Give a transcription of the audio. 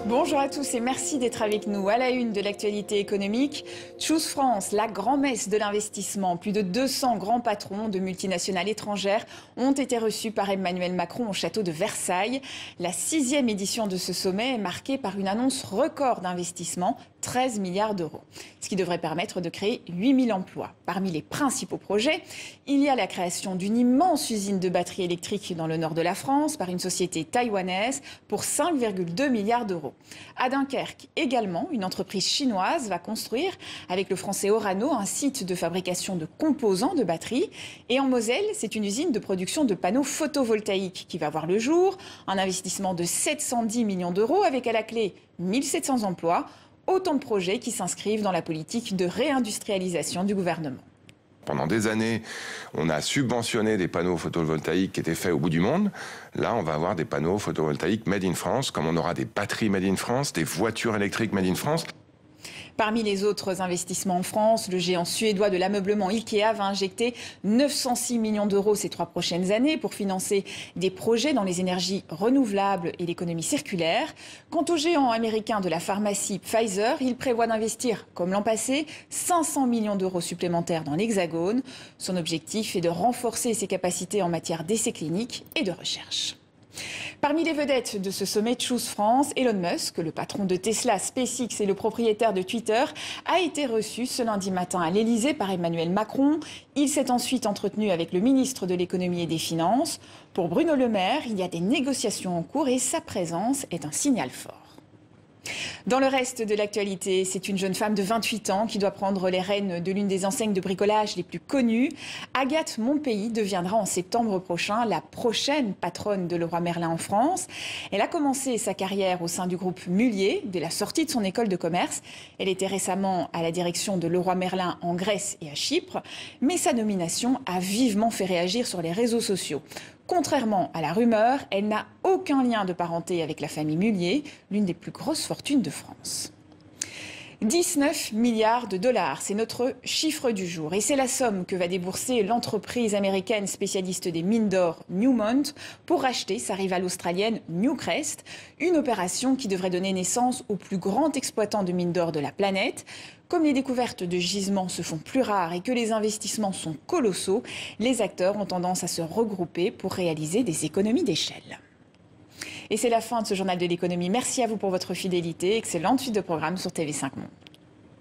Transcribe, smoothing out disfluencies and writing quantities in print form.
Bonjour à tous et merci d'être avec nous. À la une de l'actualité économique, Choose France, la grand-messe de l'investissement. Plus de 200 grands patrons de multinationales étrangères ont été reçus par Emmanuel Macron au château de Versailles. La 6e édition de ce sommet est marquée par une annonce record d'investissement, 13 milliards d'euros, ce qui devrait permettre de créer 8000 emplois. Parmi les principaux projets, il y a la création d'une immense usine de batteries électriques dans le nord de la France par une société taïwanaise pour 5,2 milliards d'euros. À Dunkerque, également, une entreprise chinoise va construire, avec le français Orano, un site de fabrication de composants de batteries. Et en Moselle, c'est une usine de production de panneaux photovoltaïques qui va voir le jour. Un investissement de 710 millions d'euros avec à la clé 1700 emplois. Autant de projets qui s'inscrivent dans la politique de réindustrialisation du gouvernement. Pendant des années, on a subventionné des panneaux photovoltaïques qui étaient faits au bout du monde. Là, on va avoir des panneaux photovoltaïques made in France, comme on aura des batteries made in France, des voitures électriques made in France. Parmi les autres investissements en France, le géant suédois de l'ameublement Ikea va injecter 906 millions d'euros ces 3 prochaines années pour financer des projets dans les énergies renouvelables et l'économie circulaire. Quant au géant américain de la pharmacie Pfizer, il prévoit d'investir, comme l'an passé, 500 millions d'euros supplémentaires dans l'Hexagone. Son objectif est de renforcer ses capacités en matière d'essais cliniques et de recherche. Parmi les vedettes de ce sommet Choose France, Elon Musk, le patron de Tesla, SpaceX et le propriétaire de Twitter, a été reçu ce lundi matin à l'Elysée par Emmanuel Macron. Il s'est ensuite entretenu avec le ministre de l'Économie et des Finances. Pour Bruno Le Maire, il y a des négociations en cours et sa présence est un signal fort. Dans le reste de l'actualité, c'est une jeune femme de 28 ans qui doit prendre les rênes de l'une des enseignes de bricolage les plus connues. Agathe Monpeilly deviendra en septembre prochain la prochaine patronne de Leroy Merlin en France. Elle a commencé sa carrière au sein du groupe Mullier dès la sortie de son école de commerce. Elle était récemment à la direction de Leroy Merlin en Grèce et à Chypre. Mais sa nomination a vivement fait réagir sur les réseaux sociaux. Contrairement à la rumeur, elle n'a aucun lien de parenté avec la famille Mullier, l'une des plus grosses fortunes de France. 19 milliards de dollars, c'est notre chiffre du jour. Et c'est la somme que va débourser l'entreprise américaine spécialiste des mines d'or Newmont pour racheter sa rivale australienne Newcrest. Une opération qui devrait donner naissance au plus grand exploitant de mines d'or de la planète. Comme les découvertes de gisements se font plus rares et que les investissements sont colossaux, les acteurs ont tendance à se regrouper pour réaliser des économies d'échelle. Et c'est la fin de ce journal de l'économie. Merci à vous pour votre fidélité. Excellente suite de programme sur TV5 Monde.